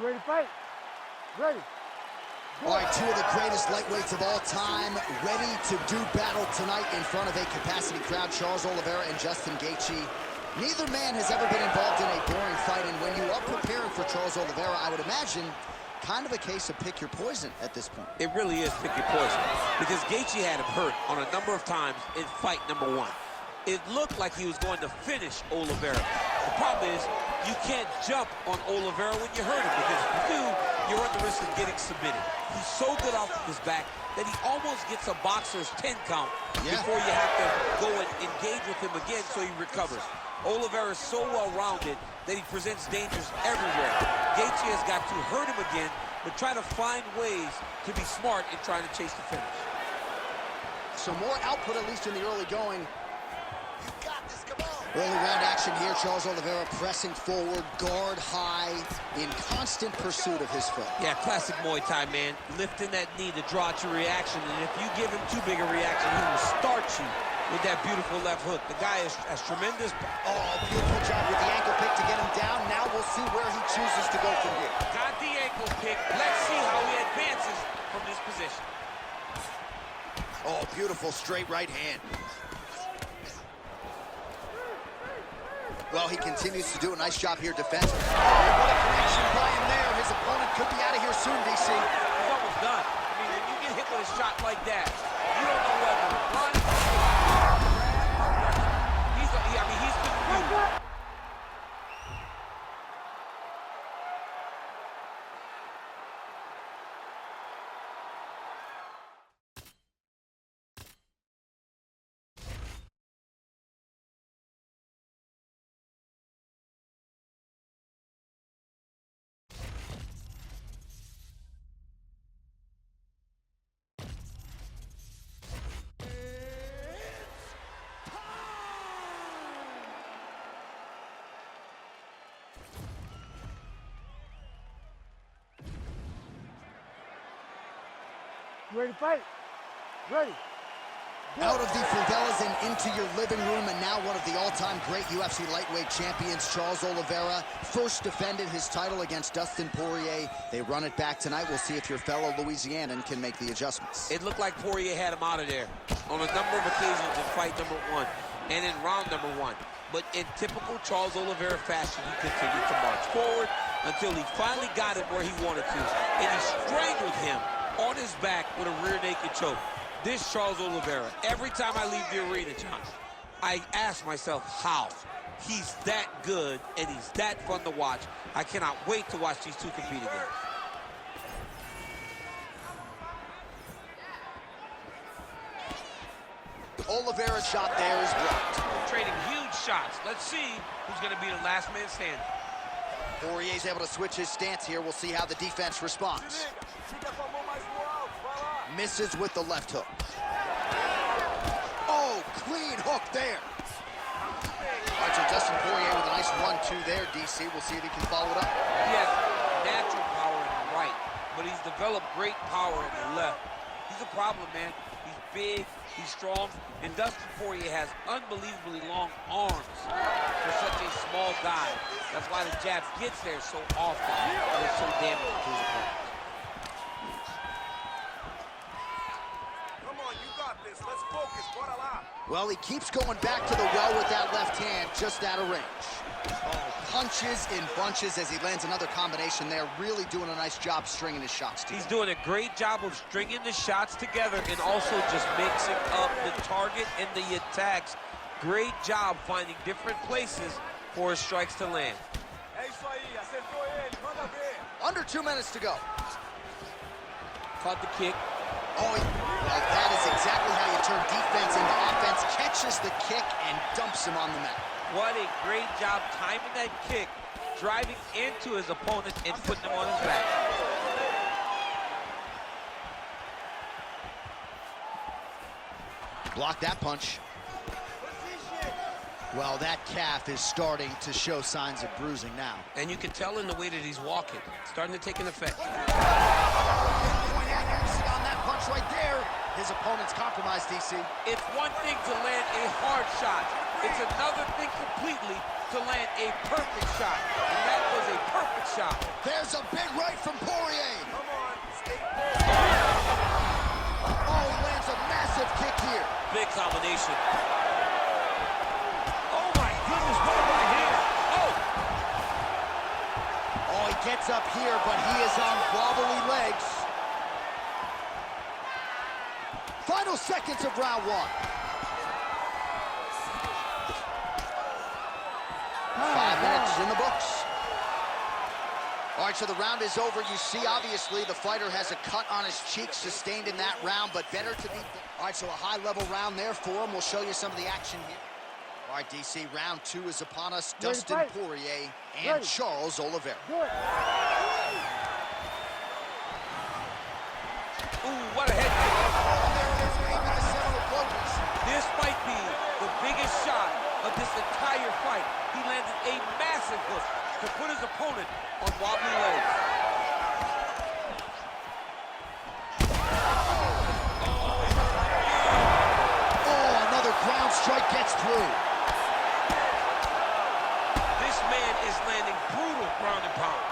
Ready to fight? Ready. All right, two of the greatest lightweights of all time ready to do battle tonight in front of a capacity crowd. Charles Oliveira and Justin Gaethje. Neither man has ever been involved in a boring fight, and when you are preparing for Charles Oliveira, I would imagine kind of a case of pick your poison at this point. It really is pick your poison, because Gaethje had him hurt on a number of times in fight number one. It looked like he was going to finish Oliveira. The problem is, you can't jump on Oliveira when you hurt him, because if you do, you're at the risk of getting submitted. He's so good off his back that he almost gets a boxer's 10 count before you have to go and engage with him again so he recovers. Oliveira is so well-rounded that he presents dangers everywhere. Gaethje has got to hurt him again, but try to find ways to be smart in trying to chase the finish. So more output, at least in the early going. Early round action here. Charles Oliveira pressing forward, guard high, in constant pursuit of his foe. Yeah, classic Muay Thai, man. Lifting that knee to draw out your reaction, and if you give him too big a reaction, he will start you with that beautiful left hook. The guy has tremendous... Oh, beautiful job with the ankle pick to get him down. Now we'll see where he chooses to go from here. Got the ankle pick. Let's see how he advances from this position. Oh, beautiful straight right hand. Well, he continues to do a nice job here defensively. Oh, what a connection by him there. His opponent could be out of here soon, DC. He's almost done. I mean, when you get hit with a shot like that, you don't know whether to run. He's confused. Ready to fight? Ready. Out of the favelas and into your living room, and now one of the all-time great UFC lightweight champions, Charles Oliveira, first defended his title against Dustin Poirier. They run it back tonight. We'll see if your fellow Louisianan can make the adjustments. It looked like Poirier had him out of there on a number of occasions in fight number one and in round number one. But in typical Charles Oliveira fashion, he continued to march forward until he finally got him where he wanted to, and he strangled him on his back with a rear naked choke. This Charles Oliveira, every time I leave the arena, John, I ask myself how. He's that good, and he's that fun to watch. I cannot wait to watch these two compete again. Oliveira's shot there is blocked. Trading huge shots. Let's see who's going to be the last man standing. Poirier's able to switch his stance here. We'll see how the defense responds. Misses with the left hook. Oh, clean hook there. All right, so Dustin Poirier with a nice 1-2 there, DC. We'll see if he can follow it up. He has natural power in the right, but he's developed great power in the left. He's a problem, man. He's big, he's strong, and Dustin Poirier has unbelievably long arms for such a small guy. That's why the jab gets there so often, and it's so damaging to his opponent. Well, he keeps going back to the well with that left hand, just out of range. Oh, punches in bunches as he lands another combination there, really doing a nice job stringing his shots together. He's doing a great job of stringing the shots together and also just mixing up the target and the attacks. Great job finding different places for his strikes to land. Under 2 minutes to go. Caught the kick. Oh, well, that is exactly how you turn defense into offense. Catches the kick and dumps him on the mat. What a great job timing that kick, driving into his opponent and putting him on his back. Block that punch. Well, that calf is starting to show signs of bruising now. And you can tell in the way that he's walking, starting to take an effect. On that punch right there, his opponent's compromised, DC. It's one thing to land a hard shot. It's another thing completely to land a perfect shot. And that was a perfect shot. There's a big right from Poirier. Come on, Oh, he lands a massive kick here. big combination. Oh my goodness, what a right hand. Oh! Oh, he gets up here, but he is on wobbly legs. Final seconds of round one. 5 minutes in the books. All right, so the round is over. You see, obviously, the fighter has a cut on his cheek sustained in that round, but better to be... All right, so a high-level round there for him. We'll show you some of the action here. All right, DC, round 2 is upon us. Dustin Poirier and Charles Oliveira. Ooh, what a head kick. This might be the biggest shot of this entire fight. He landed a massive hook to put his opponent on wobbly legs. Oh, another ground strike gets through. This man is landing brutal ground and pound.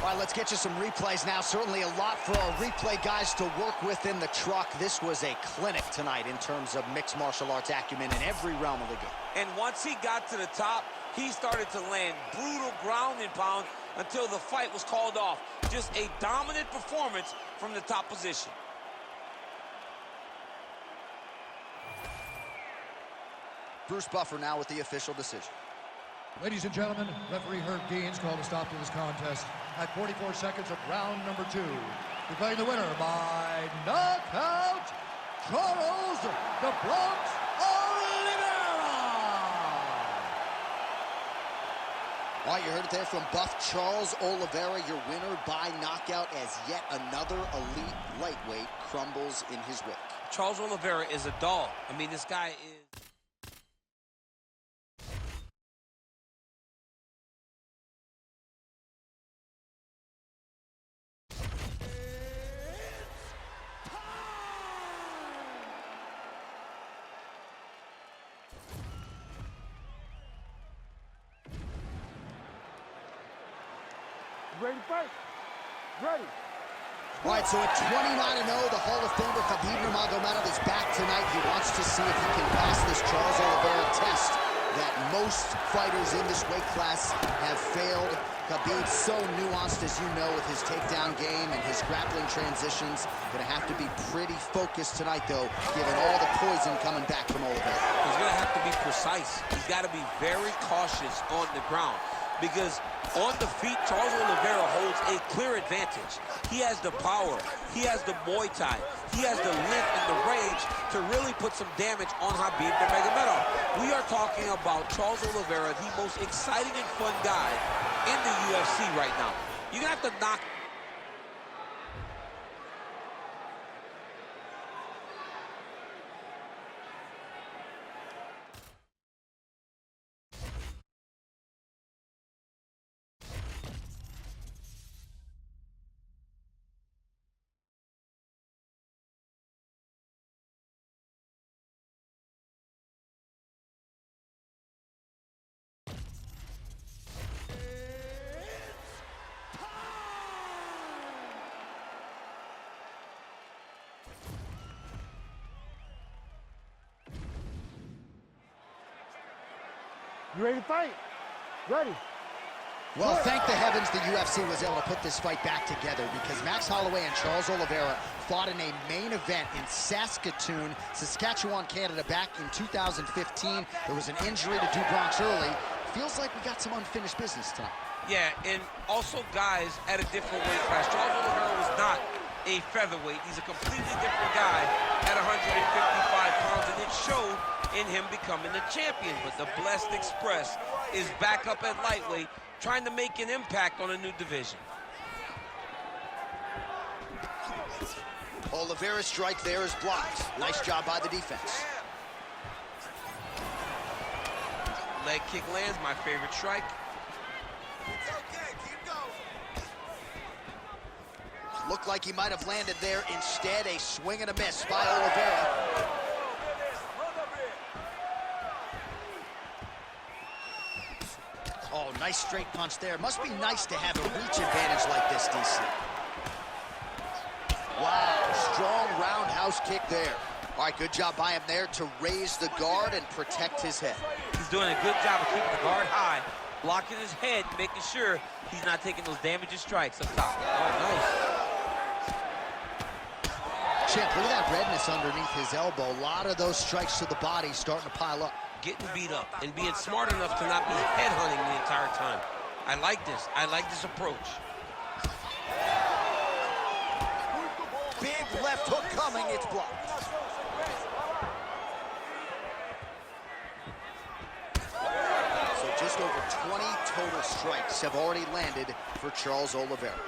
All right, let's get you some replays now. Certainly a lot for our replay guys to work with in the truck. This was a clinic tonight in terms of mixed martial arts acumen in every realm of the game. And once he got to the top, he started to land brutal ground and pound until the fight was called off. Just a dominant performance from the top position. Bruce Buffer now with the official decision. Ladies and gentlemen, referee Herb Deans called a stop to this contest at 44 seconds of round number 2. Declaring the winner by knockout, Charles DoBronxs Oliveira! All right, you heard it there from Buff Charles Oliveira, your winner by knockout, as yet another elite lightweight crumbles in his wake. Charles Oliveira is a dog. I mean, this guy is... Ready to fight? Ready. All right, so at 29-0, the Hall of Famer Khabib Nurmagomedov is back tonight. He wants to see if he can pass this Charles Oliveira test that most fighters in this weight class have failed. Khabib's so nuanced, as you know, with his takedown game and his grappling transitions. Gonna have to be pretty focused tonight, though, given all the poison coming back from Oliveira. He's gonna have to be precise. He's gotta be very cautious on the ground, because on the feet, Charles Oliveira holds a clear advantage. He has the power, he has the Muay Thai, he has the length and the range to really put some damage on Khabib Nurmagomedov. We are talking about Charles Oliveira, the most exciting and fun guy in the UFC right now. You're gonna have to knock. You ready to fight? Ready. Well, thank the heavens the UFC was able to put this fight back together, because Max Holloway and Charles Oliveira fought in a main event in Saskatoon, Saskatchewan, Canada, back in 2015. There was an injury to DoBronxs early. Feels like we got some unfinished business tonight. Yeah, and also guys at a different weight class. Charles Oliveira was not a featherweight. He's a completely different guy at 155 pounds, and it showed in him becoming the champion. But the Blessed Express is back up at lightweight, trying to make an impact on a new division. Oliveira's strike there is blocked. Nice job by the defense. Leg kick lands, my favorite strike. Looked like he might have landed there. Instead, a swing and a miss by Oliveira. Oh, nice straight punch there. Must be nice to have a reach advantage like this, DC. Wow, strong roundhouse kick there. All right, good job by him there to raise the guard and protect his head. He's doing a good job of keeping the guard high, blocking his head, making sure he's not taking those damaging strikes up top. Oh, nice. Champ, look at that redness underneath his elbow. A lot of those strikes to the body starting to pile up. Getting beat up and being smart enough to not be headhunting the entire time. I like this. I like this approach. Big left hook coming. It's blocked. So just over 20 total strikes have already landed for Charles Oliveira.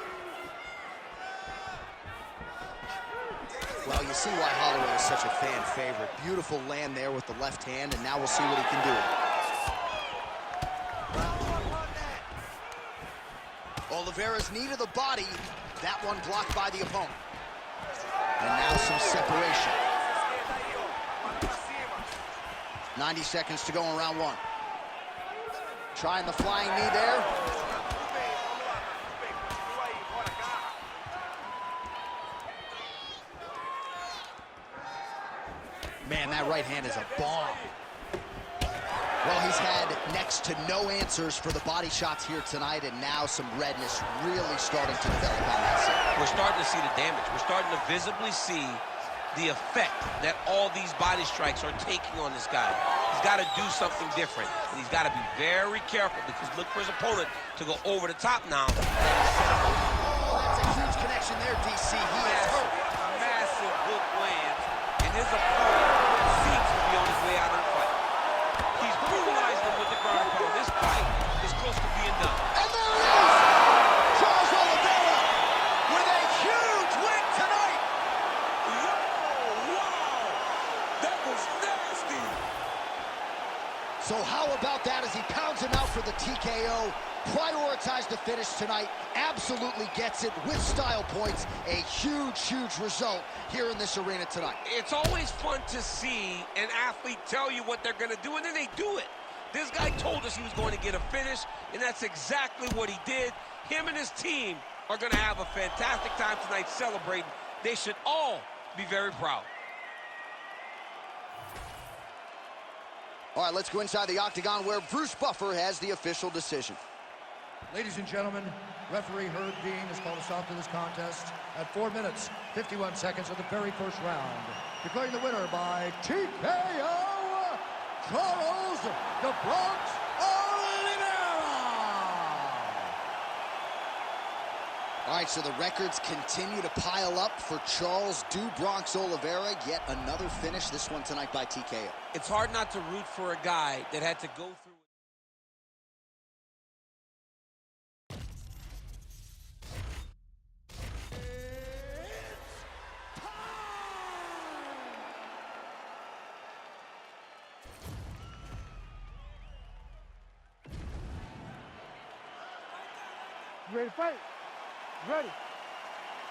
Well, you see why Holloway is such a fan favorite. Beautiful land there with the left hand, and now we'll see what he can do. Oliveira's knee to the body. That one blocked by the opponent. And now some separation. 90 seconds to go in round one. Trying the flying knee there. Man, that right hand is a bomb. Well, he's had next to no answers for the body shots here tonight, and now some redness really starting to develop on that side. We're starting to see the damage. We're starting to visibly see the effect that all these body strikes are taking on this guy. He's got to do something different. And he's got to be very careful because look for his opponent to go over the top now. Oh, that's a huge connection there, DC. He is hurt. Massive hook lands, and his opponent seems to be on his way out of the fight. He's brutalized him with the ground and pound. This fight is close to being done. And there it is! Charles Oliveira with a huge win tonight! Wow! That was nasty! So how about that as he pounds him out for the TKO? Prioritized the finish tonight, absolutely gets it with style points. A huge, huge result here in this arena tonight. It's always fun to see an athlete tell you what they're going to do, and then they do it. This guy told us he was going to get a finish, and that's exactly what he did. Him and his team are going to have a fantastic time tonight celebrating. They should all be very proud. All right, let's go inside the octagon where Bruce Buffer has the official decision. Ladies and gentlemen, referee Herb Dean has called a stop to this contest at 4 minutes, 51 seconds of the very first round. Declaring the winner by TKO, Charles DoBronxs Oliveira! All right, so the records continue to pile up for Charles DoBronxs Oliveira. Yet another finish, this one tonight by TKO. It's hard not to root for a guy that had to go through. You ready to fight? Ready.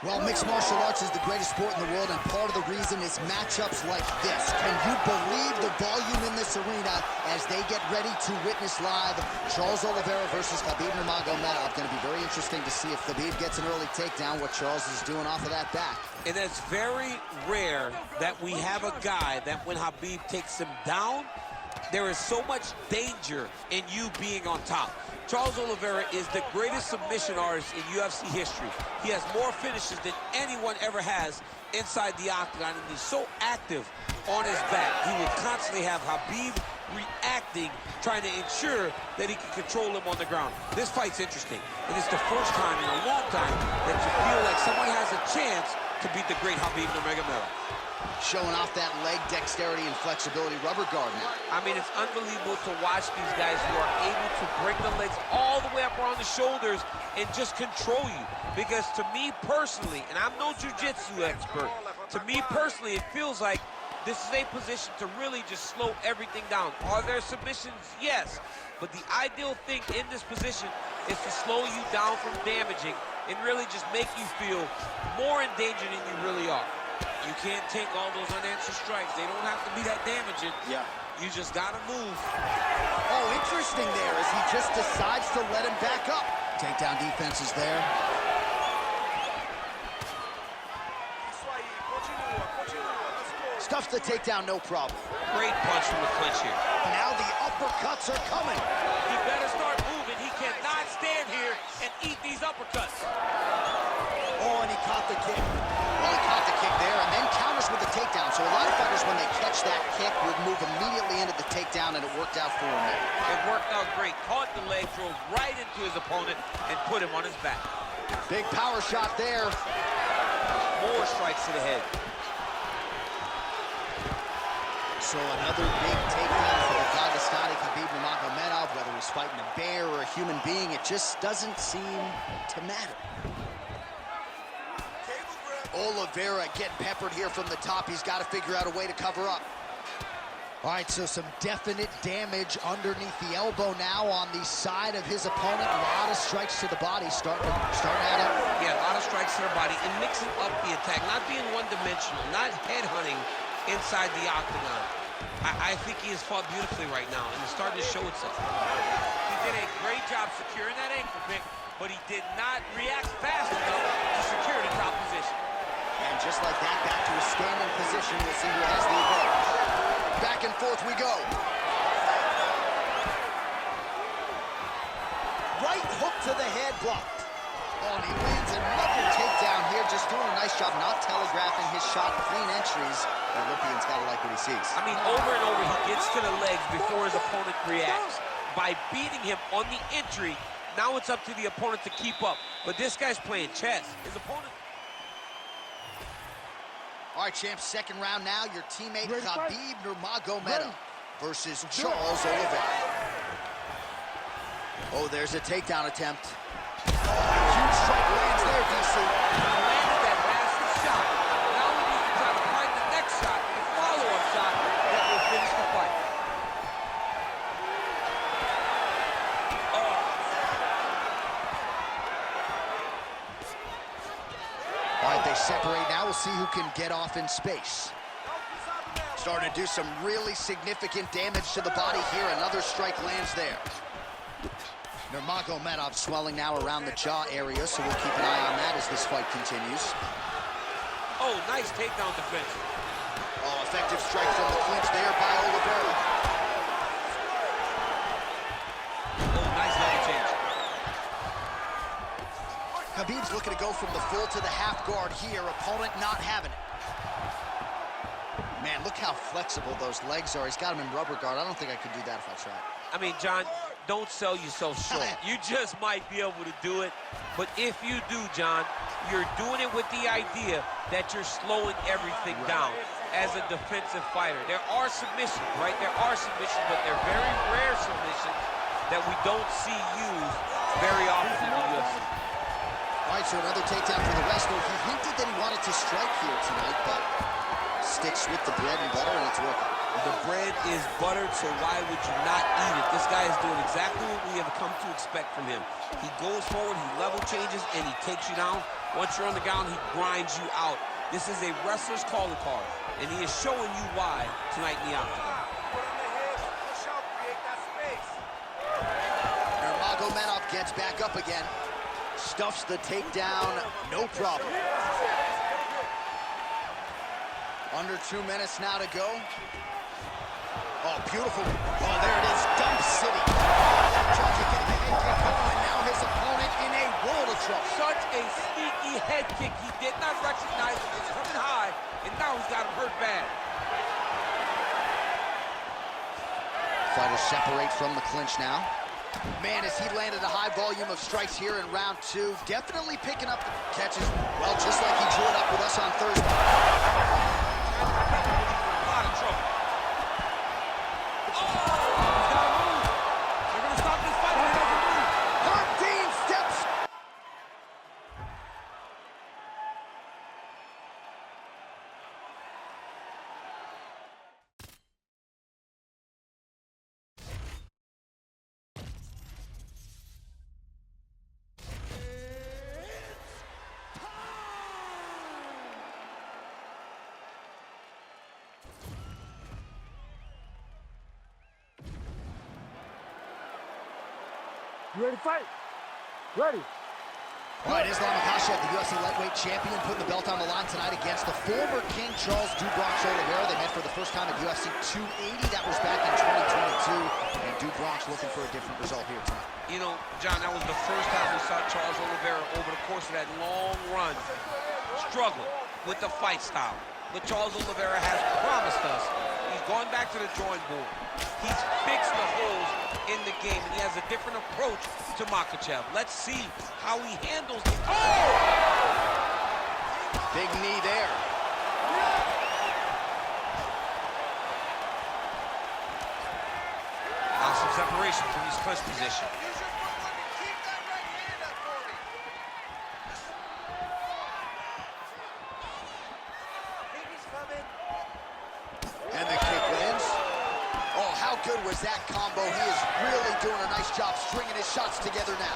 Well, mixed martial arts is the greatest sport in the world, and part of the reason is matchups like this. Can you believe the volume in this arena as they get ready to witness live Charles Oliveira versus Khabib Nurmagomedov? Going to be very interesting to see if Khabib gets an early takedown, what Charles is doing off of that back. And it's very rare that we have a guy that when Khabib takes him down, there is so much danger in you being on top. Charles Oliveira is the greatest submission artist in UFC history. He has more finishes than anyone ever has inside the octagon, and he's so active on his back. He will constantly have Khabib reacting, trying to ensure that he can control him on the ground. This fight's interesting, and it's the first time in a long time that you feel like someone has a chance to beat the great Khabib Nurmagomedov. Showing off that leg dexterity and flexibility, rubber guard now. I mean, it's unbelievable to watch these guys who are able to bring the legs all the way up around the shoulders and just control you. Because to me personally, and I'm no jiu-jitsu expert, to me personally, it feels like this is a position to really just slow everything down. Are there submissions? Yes. But the ideal thing in this position is to slow you down from damaging and really just make you feel more in danger than you really are. You can't take all those unanswered strikes. They don't have to be that damaging. Yeah. You just gotta move. Oh, interesting there as he just decides to let him back up. Takedown defense is there. Stuffs the takedown, no problem. Great punch from the clinch here. Now the uppercuts are coming. He better start moving. He cannot stand here and eat these uppercuts. Oh, and he caught the kick. Well, he caught the kick there and then counters with the takedown. So a lot of fighters, when they catch that kick, would move immediately into the takedown, and it worked out for him there. It worked out great. Caught the leg, drove right into his opponent, and put him on his back. Big power shot there. More strikes to the head. So another big takedown for the Dagestani Khabib Nurmagomedov. Whether he's fighting a bear or a human being, it just doesn't seem to matter. Oliveira getting peppered here from the top. He's got to figure out a way to cover up. All right, so some definite damage underneath the elbow now on the side of his opponent. A lot of strikes to the body starting to add up. Yeah, a lot of strikes to the body and mixing up the attack, not being one-dimensional, not headhunting inside the octagon. I think he has fought beautifully right now, and it's starting to show itself. He did a great job securing that ankle pick, but he did not react fast enough to secure the top position. And just like that, back to a standing position. We'll see who has the advantage. Back and forth we go. Right hook to the head, blocked. Oh, and he leads another takedown here, just doing a nice job not telegraphing his shot. Clean entries. The Olympian's got to like what he sees. I mean, over and over, he gets to the legs before his opponent reacts. By beating him on the entry, now it's up to the opponent to keep up. But this guy's playing chess. His opponent... All right, champs, second round now. Your teammate Khabib Nurmagomedov versus Charles Oliveira. Oh, there's a takedown attempt. Oh, huge strike lands there, DC. Landed that massive shot. Now we need to try to find the next shot, the follow-up shot that will finish the fight. All right, they separate now. We'll see who can get off in space. Starting to do some really significant damage to the body here. Another strike lands there. Nurmagomedov swelling now around the jaw area, so we'll keep an eye on that as this fight continues. Oh, nice takedown defense. Oh, effective strike from the clinch there by Oliveira. Oh, nice level change. Khabib's looking to go from the full to the half guard here. Opponent not having it. Man, look how flexible those legs are. He's got him in rubber guard. I don't think I could do that if I tried. I mean, John, don't sell yourself short. You just might be able to do it. But if you do, John, you're doing it with the idea that you're slowing everything down as a defensive fighter. There are submissions, right? There are submissions, but they're very rare submissions that we don't see used very often in the UFC. All right, so another takedown for the wrestler. He hinted that he wanted to strike here tonight, but sticks with the bread and butter, and it's working. The bread is buttered, so why would you not eat it? This guy is doing exactly what we have come to expect from him. He goes forward, he level changes, and he takes you down. Once you're on the ground, he grinds you out. This is a wrestler's calling card, and he is showing you why tonight in the octagon. Nurmagomedov gets back up again. Stuffs the takedown, no problem. Under 2 minutes now to go. Oh, beautiful. Oh, there it is. Dump City. Judge getting the head kick going, and now his opponent in a world of trouble. Such a sneaky head kick. He did not recognize it. It's coming high, and now he's got him hurt bad. Fighters separate from the clinch now. Man, as he landed a high volume of strikes here in round two, definitely picking up the catches. Well, just like he drew it up with us on Thursday. A lot of trouble. Oh! He's got to move. They're going to stop this fight. He doesn't move. Herb Dean steps. You ready to fight? Ready. All right, Islam Makhachev, the UFC lightweight champion, putting the belt on the line tonight against the former King Charles DoBronxs Oliveira. They met for the first time at UFC 280. That was back in 2022. And DoBronxs looking for a different result here tonight. You know, John, that was the first time we saw Charles Oliveira over the course of that long run struggle with the fight style. But Charles Oliveira has promised us he's going back to the drawing board. He's fixed the holes in the game, and he has a different approach to Makhachev. Let's see how he handles the... Oh! Big knee there. Now some separation from his clinch position. And the kick lands. Oh, how good was that combo? He is really doing a nice job stringing his shots together now.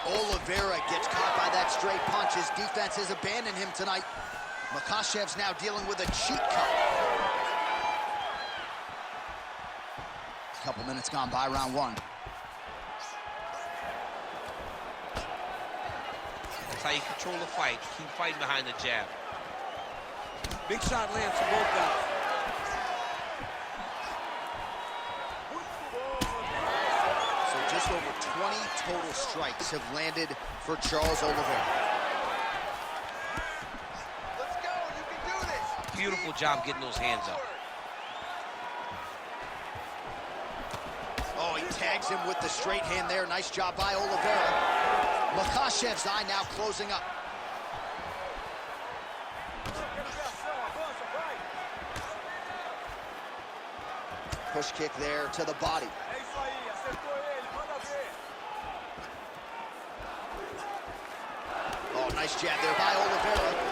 Oliveira gets caught by that straight punch. His defense has abandoned him tonight. Makhachev's now dealing with a cheat cut. A couple minutes gone by, round one. That's how you control the fight. Keep fighting behind the jab. Big shot lands for both guys. So just over 20 total strikes have landed for Charles Oliveira. Let's go, you can do this. Beautiful job getting those hands up. Oh, he tags him with the straight hand there. Nice job by Oliveira. Makhachev's eye now closing up. Push kick there to the body. Oh, nice jab there by Oliveira.